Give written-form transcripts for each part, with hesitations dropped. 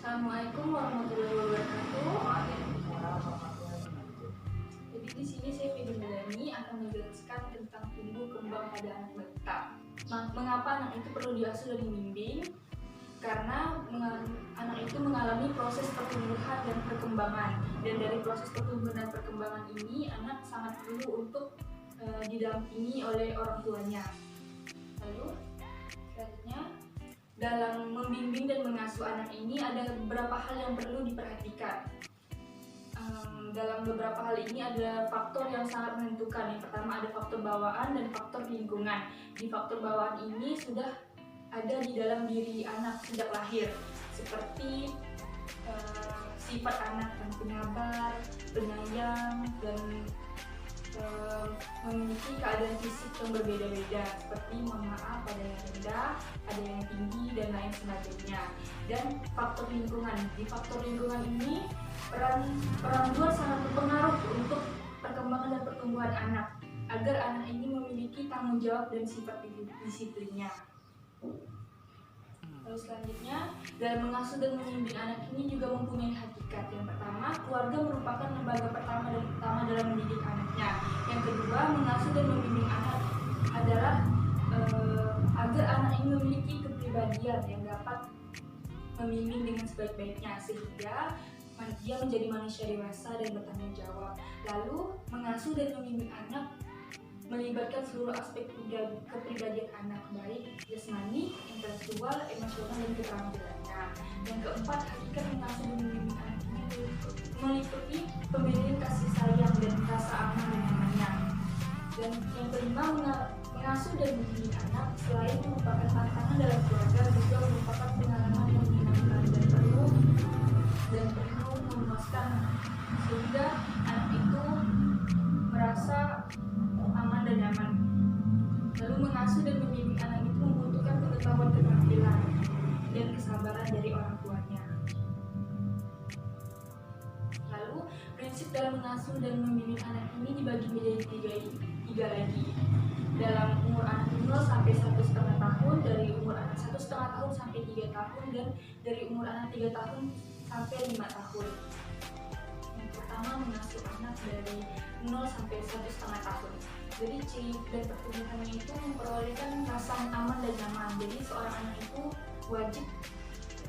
Assalamualaikum warahmatullahi wabarakatuh. Jadi di sini saya Feby Melani akan menjelaskan tentang tumbuh kembang pada anak balita. Mengapa anak itu perlu diasuh dan dibimbing? Karena anak itu mengalami proses pertumbuhan dan perkembangan, dan dari proses pertumbuhan dan perkembangan ini anak sangat perlu untuk didampingi oleh orang tuanya. Lalu selanjutnya, dalam membimbing dan mengasuh anak ini ada beberapa hal yang perlu diperhatikan. Dalam beberapa hal ini ada faktor yang sangat menentukan. Yang pertama ada faktor bawaan dan faktor lingkungan. Di faktor bawaan ini sudah ada di dalam diri anak sejak lahir, seperti sifat anak yang penyabar, penyayang, dan memiliki keadaan fisik yang berbeda-beda, seperti mohon maaf, ada yang rendah, ada yang tinggi, dan lain sebagainya. Dan faktor lingkungan, di faktor lingkungan ini peran luar sangat berpengaruh untuk perkembangan dan pertumbuhan anak, agar anak ini memiliki tanggung jawab dan sifat disiplinnya. Lalu selanjutnya, dalam mengasuh dan membimbing anak ini juga mempunyai hakikat. Yang pertama, keluarga merupakan lembaga pertama dan utama dalam mendidik anaknya. Yang kedua, mengasuh dan membimbing anak adalah agar anak ini memiliki kepribadian yang dapat membimbing dengan sebaik-baiknya, sehingga dia menjadi manusia dewasa dan bertanggung jawab. Lalu, mengasuh dan membimbing anak melibatkan seluruh aspek kepribadian anak, baik jasmani, intelektual, emosional, dan keterampilannya. Yang keempat, hakikat mengasuh dan membimbing anak ini meliputi pemberian kasih sayang dan rasa aman dan nyamannya. Dan yang kelima, mengasuh dan membimbing anak selain merupakan tantangan dalam keluarga, juga merupakan pengalaman yang menyenangkan dan perlu memuaskan, sehingga anak itu merasa aman dan nyaman. Lalu mengasuh dan membimbing anak itu membutuhkan pengetahuan, keterampilan, dan kesabaran dari orang tuanya. Lalu prinsip dalam mengasuh dan membimbing anak ini dibagi menjadi tiga lagi. Dalam umur anak 0 sampai 1,5 tahun, dari umur anak 1,5 tahun sampai 3 tahun, dan dari umur anak 3 tahun sampai 5 tahun. Yang pertama, mengasuh anak dari 0 sampai 1,5 tahun. Jadi ciri dan pertumbuhannya itu memperolehkan rasa aman dan nyaman. Jadi seorang anak itu wajib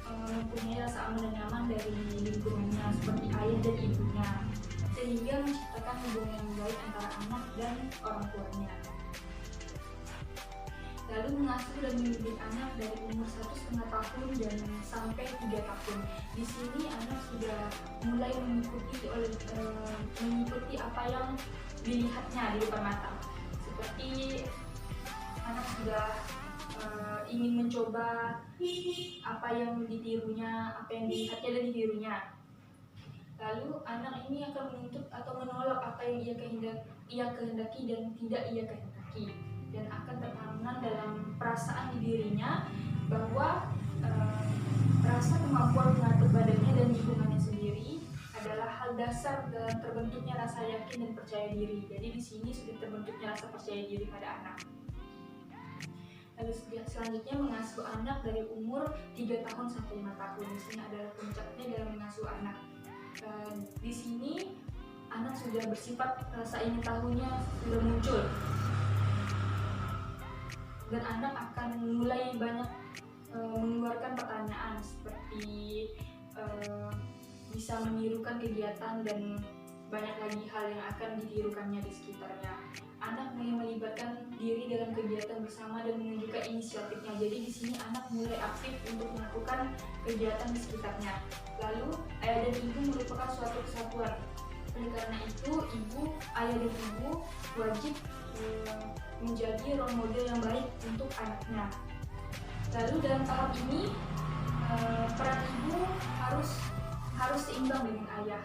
mempunyai rasa aman dan nyaman dari lingkungannya, seperti ayah dan ibunya, sehingga menciptakan hubungan yang baik antara anak dan orang tuanya. Lalu mengasuh dan membimbing anak dari umur 1,5 tahun dan sampai 3 tahun. Di sini anak sudah mulai mengikuti apa yang dilihatnya di depan mata. Seperti anak sudah ingin mencoba apa yang ditirunya, apa yang dilihatnya dan ditirunya. Lalu anak ini akan menuntut atau menolak apa yang ia kehendaki dan tidak ia kehendaki, dan akan tertanam dalam perasaan di dirinya bahwa rasa kemampuan mengatur badannya dan lingkungannya sendiri adalah hal dasar dalam terbentuknya rasa yakin dan percaya diri. Jadi di sini sudah terbentuknya rasa percaya diri pada anak. Lalu selanjutnya, mengasuh anak dari umur 3 tahun sampai 5 tahun. Di sini adalah puncaknya dalam mengasuh anak. Di sini anak sudah bersifat rasa ingin tahunya sudah muncul, dan anak akan mulai banyak mengeluarkan pertanyaan, seperti bisa menirukan kegiatan dan banyak lagi hal yang akan ditirukannya di sekitarnya. Anak mulai melibatkan diri dalam kegiatan bersama dan menunjukkan inisiatifnya. Jadi di sini anak mulai aktif untuk melakukan kegiatan di sekitarnya. Lalu ayah dan ibu merupakan suatu kesatuan. Oleh karena itu, ayah dan ibu wajib menjadi role model yang baik untuk anaknya. Lalu dalam tahap ini peran ibu harus seimbang dengan ayah,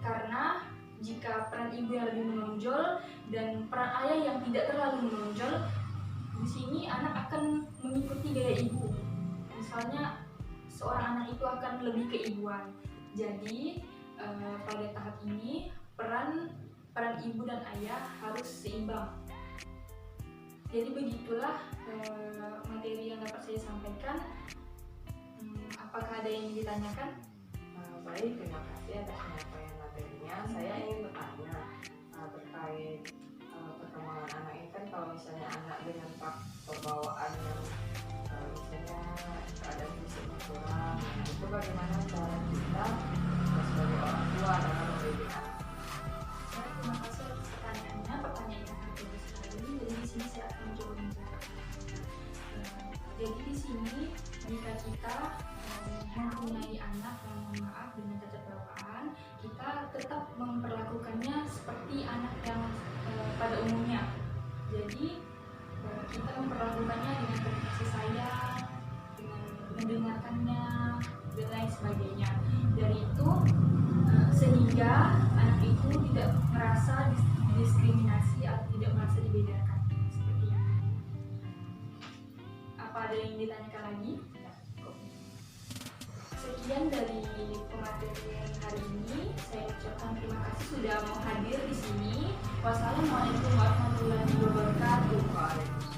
karena jika peran ibu yang lebih menonjol dan peran ayah yang tidak terlalu menonjol, di sini anak akan mengikuti gaya ibu. Misalnya seorang anak itu akan lebih keibuan. Jadi pada tahap ini peran ibu dan ayah harus seimbang. Jadi begitulah materi yang dapat saya sampaikan. Apakah ada yang ditanyakan? Baik, terima kasih atas penyampaian materinya. Saya ingin bertanya terkait perkembangan anak ini kan, kalau misalnya anak dengan faktor bawaan yang misalnya keadaan fisiknya kurang, itu bagaimana cara kita sebagai orang tua dalam mendidik anak? Terima kasih atas pertanyaannya. Pertanyaan yang sangat bagus sekali. Jadi di sini saya akan mencoba menjelaskan. Jadi di sini jika kita mempunyai anak yang mohon maaf dengan cacat bawaan, kita tetap memperlakukannya seperti anak yang pada umumnya. Jadi kita memperlakukannya dengan penuh kasih sayang, dengan mendengarkannya dan lain sebagainya. Dari itu sehingga anak itu tidak merasa diskriminasi atau tidak merasa dibedakan. Seperti itu. Apa ada yang ditanyakan lagi? Sekian dari pematerian hari ini. Saya ucapkan terima kasih sudah mau hadir di sini. Wassalamualaikum warahmatullahi wabarakatuh.